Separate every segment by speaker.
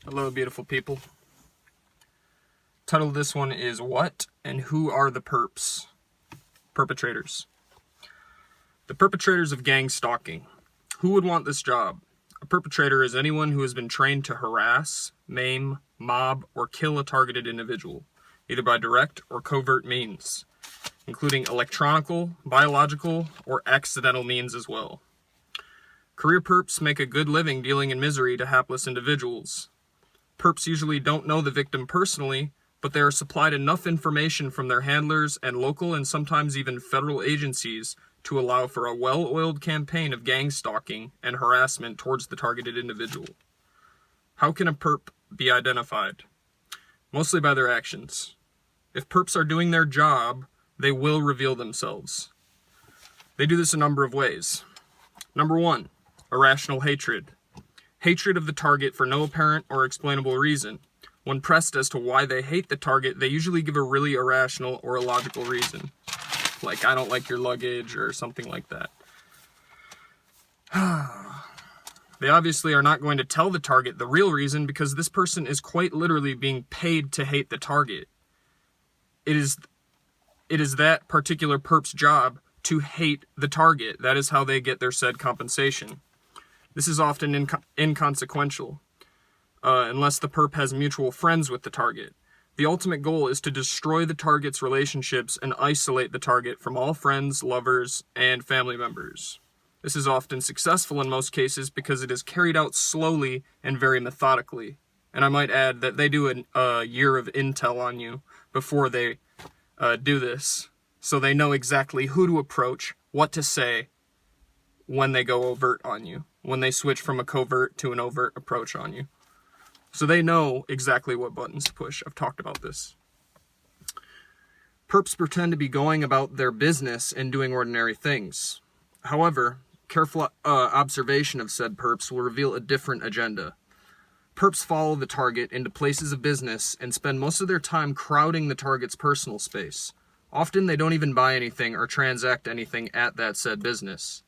Speaker 1: Hello, beautiful people. Title of this one is What and Who Are the Perps? Perpetrators. The perpetrators of gang stalking. Who would want this job? A perpetrator is anyone who has been trained to harass, maim, mob, or kill a targeted individual, either by direct or covert means, including electronical, biological, or accidental means as well. Career perps make a good living dealing in misery to hapless individuals. Perps usually don't know the victim personally, but they are supplied enough information from their handlers and local and sometimes even federal agencies to allow for a well-oiled campaign of gang stalking and harassment towards the targeted individual. How can a perp be identified? Mostly by their actions. If perps are doing their job, they will reveal themselves. They do this a number of ways. Number 1, irrational hatred. Hatred of the target for no apparent or explainable reason. When pressed as to why they hate the target, they usually give a really irrational or illogical reason. Like, I don't like your luggage, or something like that. They obviously are not going to tell the target the real reason because this person is quite literally being paid to hate the target. It is that particular perp's job to hate the target. That is how they get their said compensation. This is often inconsequential, unless the perp has mutual friends with the target. The ultimate goal is to destroy the target's relationships and isolate the target from all friends, lovers, and family members. This is often successful in most cases because it is carried out slowly and very methodically. And I might add that they do a year of intel on you before they do this, so they know exactly who to approach, what to say, when they go overt on you, when they switch from a covert to an overt approach on you. So they know exactly what buttons to push. I've talked about this. Perps pretend to be going about their business and doing ordinary things. However, careful observation of said perps will reveal a different agenda. Perps follow the target into places of business and spend most of their time crowding the target's personal space. Often they don't even buy anything or transact anything at that said business.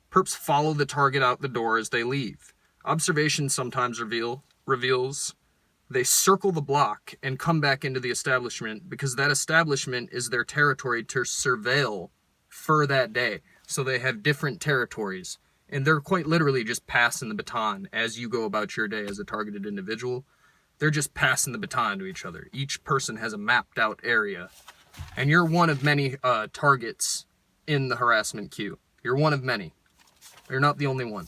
Speaker 1: Perps follow the target out the door as they leave. Observation sometimes reveals they circle the block and come back into the establishment because that establishment is their territory to surveil for that day. So they have different territories, and they're quite literally just passing the baton as you go about your day as a targeted individual. They're just passing the baton to each other. Each person has a mapped out area, and you're one of many targets in the harassment queue. You're one of many. You're not the only one.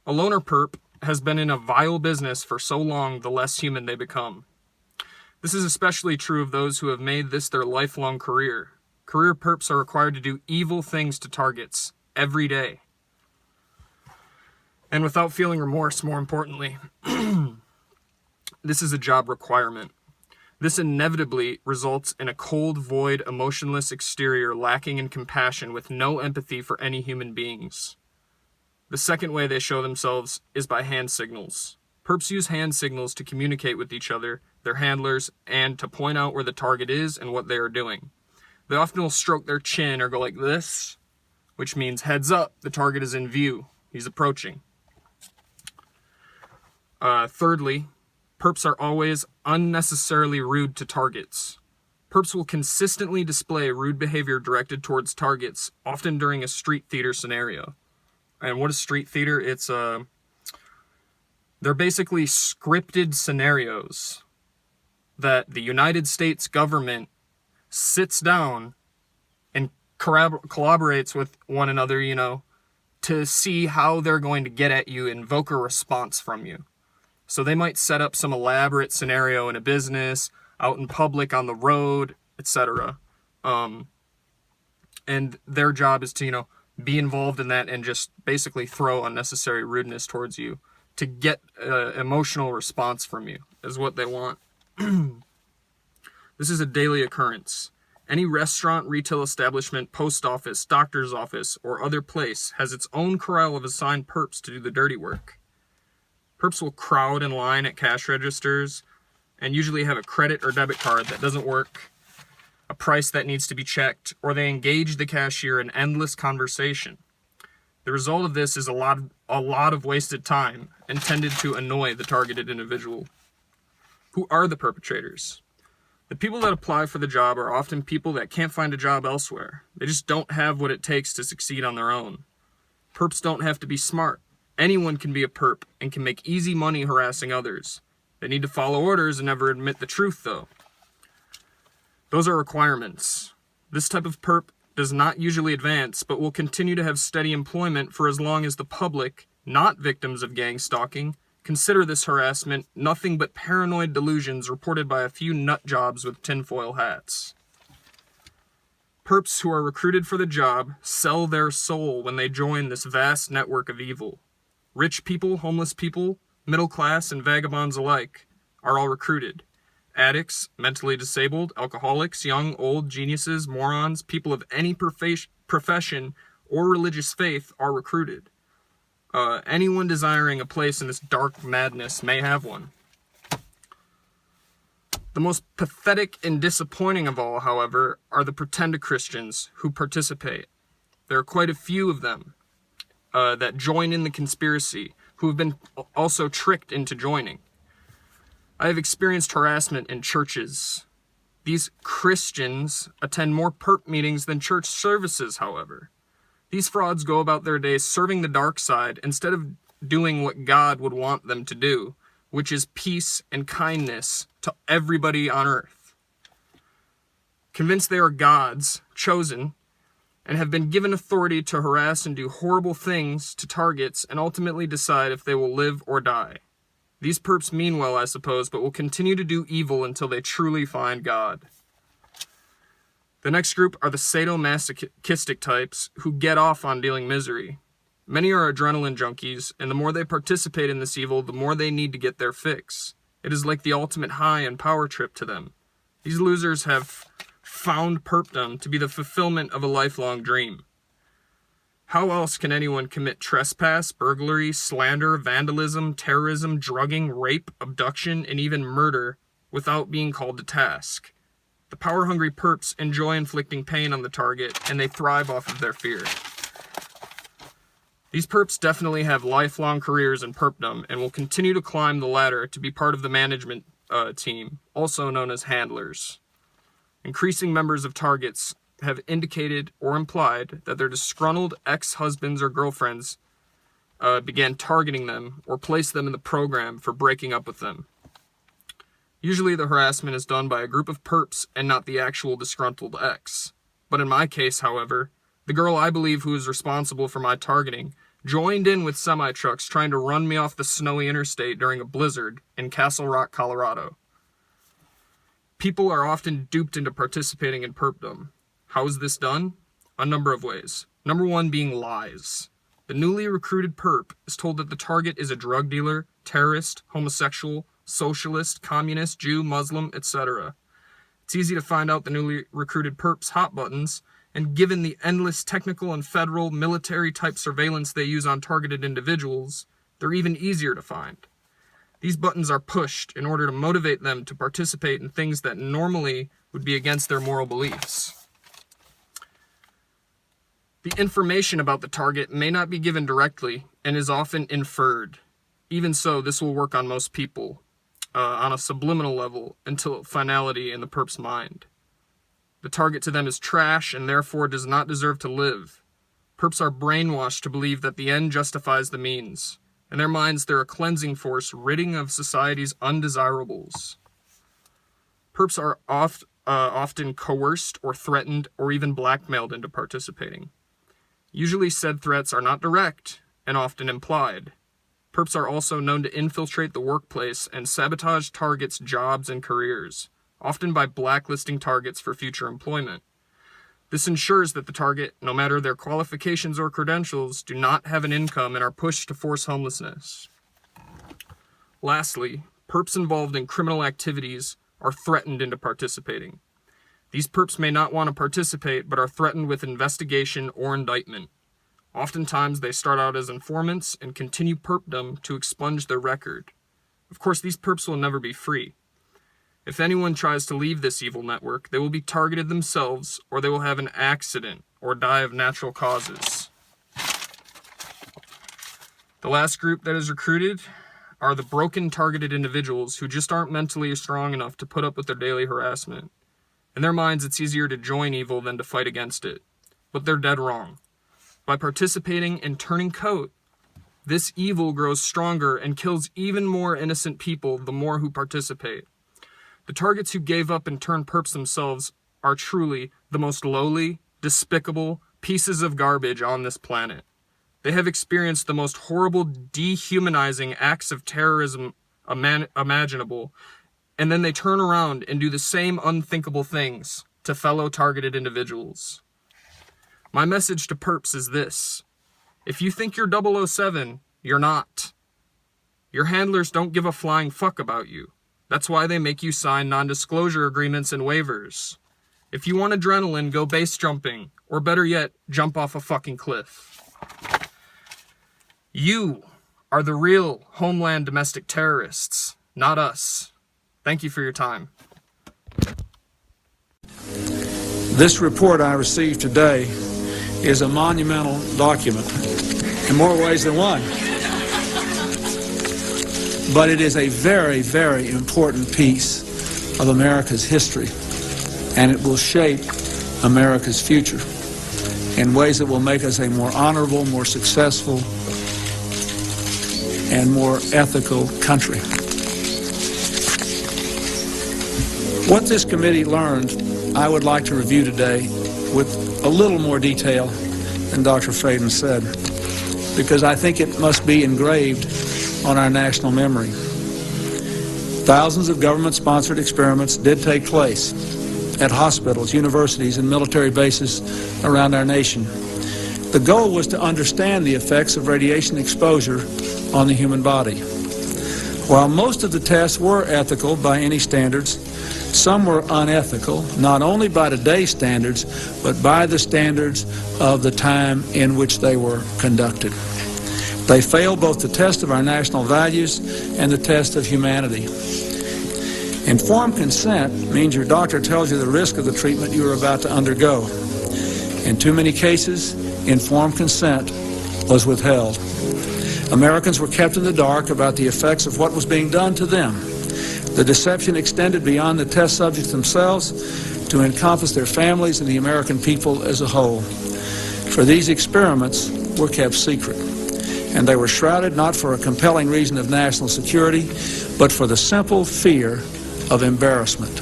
Speaker 1: A loner perp has been in a vile business for so long, the less human they become. This is especially true of those who have made this their lifelong career. Career perps are required to do evil things to targets every day. And without feeling remorse, more importantly. This is a job requirement. This inevitably results in a cold, void, emotionless exterior lacking in compassion with no empathy for any human beings. The second way they show themselves is by hand signals. Perps use hand signals to communicate with each other, their handlers, and to point out where the target is and what they are doing. They often will stroke their chin or go like this, which means heads up, the target is in view, he's approaching. Thirdly, perps are always unnecessarily rude to targets. Perps will consistently display rude behavior directed towards targets, often during a street theater scenario. And what is street theater? It's they're basically scripted scenarios that the United States government sits down and collaborates with one another, to see how they're going to get at you, invoke a response from you. So they might set up some elaborate scenario in a business, out in public, on the road, etc. And their job is to, be involved in that and just basically throw unnecessary rudeness towards you to get an emotional response from you, is what they want. This is a daily occurrence. Any restaurant, retail establishment, post office, doctor's office, or other place has its own corral of assigned perps to do the dirty work. Perps will crowd in line at cash registers and usually have a credit or debit card that doesn't work, a price that needs to be checked, or they engage the cashier in endless conversation. The result of this is a lot of wasted time intended to annoy the targeted individual. Who are the perpetrators? The people that apply for the job are often people that can't find a job elsewhere. They just don't have what it takes to succeed on their own. Perps don't have to be smart. Anyone can be a perp and can make easy money harassing others. They need to follow orders and never admit the truth, though. Those are requirements. This type of perp does not usually advance, but will continue to have steady employment for as long as the public, not victims of gang stalking, consider this harassment nothing but paranoid delusions reported by a few nut jobs with tinfoil hats. Perps who are recruited for the job sell their soul when they join this vast network of evil. Rich people, homeless people, middle class, and vagabonds alike are all recruited. Addicts, mentally disabled, alcoholics, young, old, geniuses, morons, people of any profession or religious faith are recruited. Anyone desiring a place in this dark madness may have one. The most pathetic and disappointing of all, however, are the pretended Christians who participate. There are quite a few of them that join in the conspiracy, who have been also tricked into joining. I have experienced harassment in churches. These Christians attend more perp meetings than church services, however. These frauds go about their days serving the dark side instead of doing what God would want them to do, which is peace and kindness to everybody on earth. Convinced they are God's chosen and have been given authority to harass and do horrible things to targets and ultimately decide if they will live or die. These perps mean well, I suppose, but will continue to do evil until they truly find God. The next group are the sadomasochistic types who get off on dealing misery. Many are adrenaline junkies, and the more they participate in this evil, the more they need to get their fix. It is like the ultimate high and power trip to them. These losers have found perpdom to be the fulfillment of a lifelong dream. How else can anyone commit trespass, burglary, slander, vandalism, terrorism, drugging, rape, abduction, and even murder without being called to task? The power-hungry perps enjoy inflicting pain on the target, and they thrive off of their fear. These perps definitely have lifelong careers in perpdom and will continue to climb the ladder to be part of the management team, also known as handlers. Increasing members of targets have indicated or implied that their disgruntled ex-husbands or girlfriends began targeting them or placed them in the program for breaking up with them. Usually the harassment is done by a group of perps and not the actual disgruntled ex. But in my case, however, the girl I believe who is responsible for my targeting joined in with semi-trucks trying to run me off the snowy interstate during a blizzard in Castle Rock, Colorado. People are often duped into participating in perpdom. How is this done? A number of ways. Number one being lies. The newly recruited perp is told that the target is a drug dealer, terrorist, homosexual, socialist, communist, Jew, Muslim, etc. It's easy to find out the newly recruited perp's hot buttons, and given the endless technical and federal military-type surveillance they use on targeted individuals, they're even easier to find. These buttons are pushed in order to motivate them to participate in things that normally would be against their moral beliefs. The information about the target may not be given directly and is often inferred. Even so, this will work on most people on a subliminal level until finality in the perp's mind. The target to them is trash and therefore does not deserve to live. Perps are brainwashed to believe that the end justifies the means. In their minds, they're a cleansing force ridding of society's undesirables. Perps are often coerced or threatened or even blackmailed into participating. Usually said threats are not direct and often implied. Perps are also known to infiltrate the workplace and sabotage targets' jobs and careers, often by blacklisting targets for future employment. This ensures that the target, no matter their qualifications or credentials, do not have an income and are pushed to force homelessness. Lastly, perps involved in criminal activities are threatened into participating. These perps may not want to participate, but are threatened with investigation or indictment. Oftentimes, they start out as informants and continue perpdom to expunge their record. Of course, these perps will never be free. If anyone tries to leave this evil network, they will be targeted themselves, or they will have an accident or die of natural causes. The last group that is recruited are the broken, targeted individuals who just aren't mentally strong enough to put up with their daily harassment. In their minds, it's easier to join evil than to fight against it. But they're dead wrong. By participating and turning coat, this evil grows stronger and kills even more innocent people the more who participate. The targets who gave up and turned perps themselves are truly the most lowly, despicable pieces of garbage on this planet. They have experienced the most horrible, dehumanizing acts of terrorism imaginable, and then they turn around and do the same unthinkable things to fellow targeted individuals. My message to perps is this: if you think you're 007, you're not. Your handlers don't give a flying fuck about you. That's why they make you sign non-disclosure agreements and waivers. If you want adrenaline, go base jumping, or better yet, jump off a fucking cliff. You are the real homeland domestic terrorists, not us. Thank you for your time.
Speaker 2: This report I received today is a monumental document in more ways than one. But it is a very, very important piece of America's history, and it will shape America's future in ways that will make us a more honorable, more successful, and more ethical country. What this committee learned, I would like to review today with a little more detail than Dr. Faden said, because I think it must be engraved on our national memory. Thousands of government-sponsored experiments did take place at hospitals, universities, and military bases around our nation. The goal was to understand the effects of radiation exposure on the human body. While most of the tests were ethical by any standards, some were unethical, not only by today's standards, but by the standards of the time in which they were conducted. They failed both the test of our national values and the test of humanity. Informed consent means your doctor tells you the risk of the treatment you are about to undergo. In too many cases, informed consent was withheld. Americans were kept in the dark about the effects of what was being done to them. The deception extended beyond the test subjects themselves to encompass their families and the American people as a whole. For these experiments were kept secret, and they were shrouded not for a compelling reason of national security, but for the simple fear of embarrassment,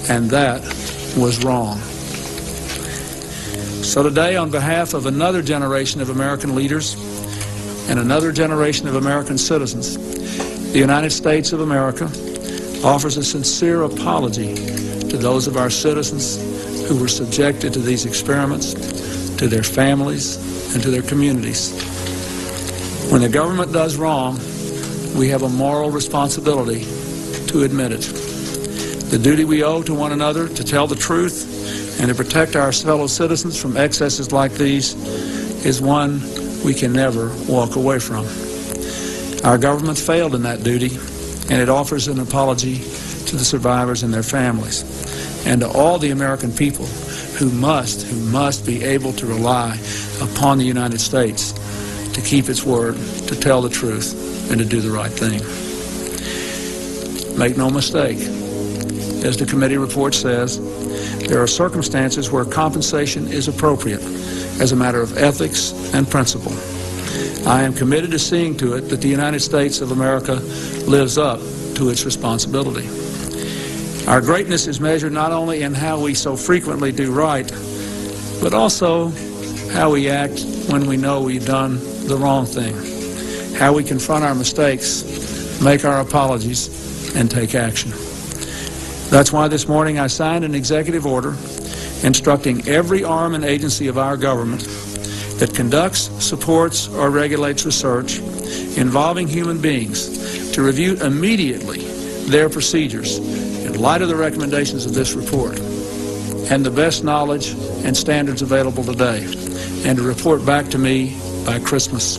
Speaker 2: and that was wrong. So today, on behalf of another generation of American leaders and another generation of American citizens, the United States of America offers a sincere apology to those of our citizens who were subjected to these experiments, to their families, and to their communities. When the government does wrong, we have a moral responsibility to admit it. The duty we owe to one another to tell the truth and to protect our fellow citizens from excesses like these is one we can never walk away from. Our government failed in that duty, and it offers an apology to the survivors and their families, and to all the American people who must be able to rely upon the United States to keep its word, to tell the truth, and to do the right thing. Make no mistake, as the committee report says, there are circumstances where compensation is appropriate as a matter of ethics and principle. I am committed to seeing to it that the United States of America lives up to its responsibility. Our greatness is measured not only in how we so frequently do right, but also how we act when we know we've done the wrong thing, how we confront our mistakes, make our apologies, and take action. That's why this morning I signed an executive order instructing every arm and agency of our government that conducts, supports, or regulates research involving human beings to review immediately their procedures in light of the recommendations of this report and the best knowledge and standards available today, and to report back to me by Christmas.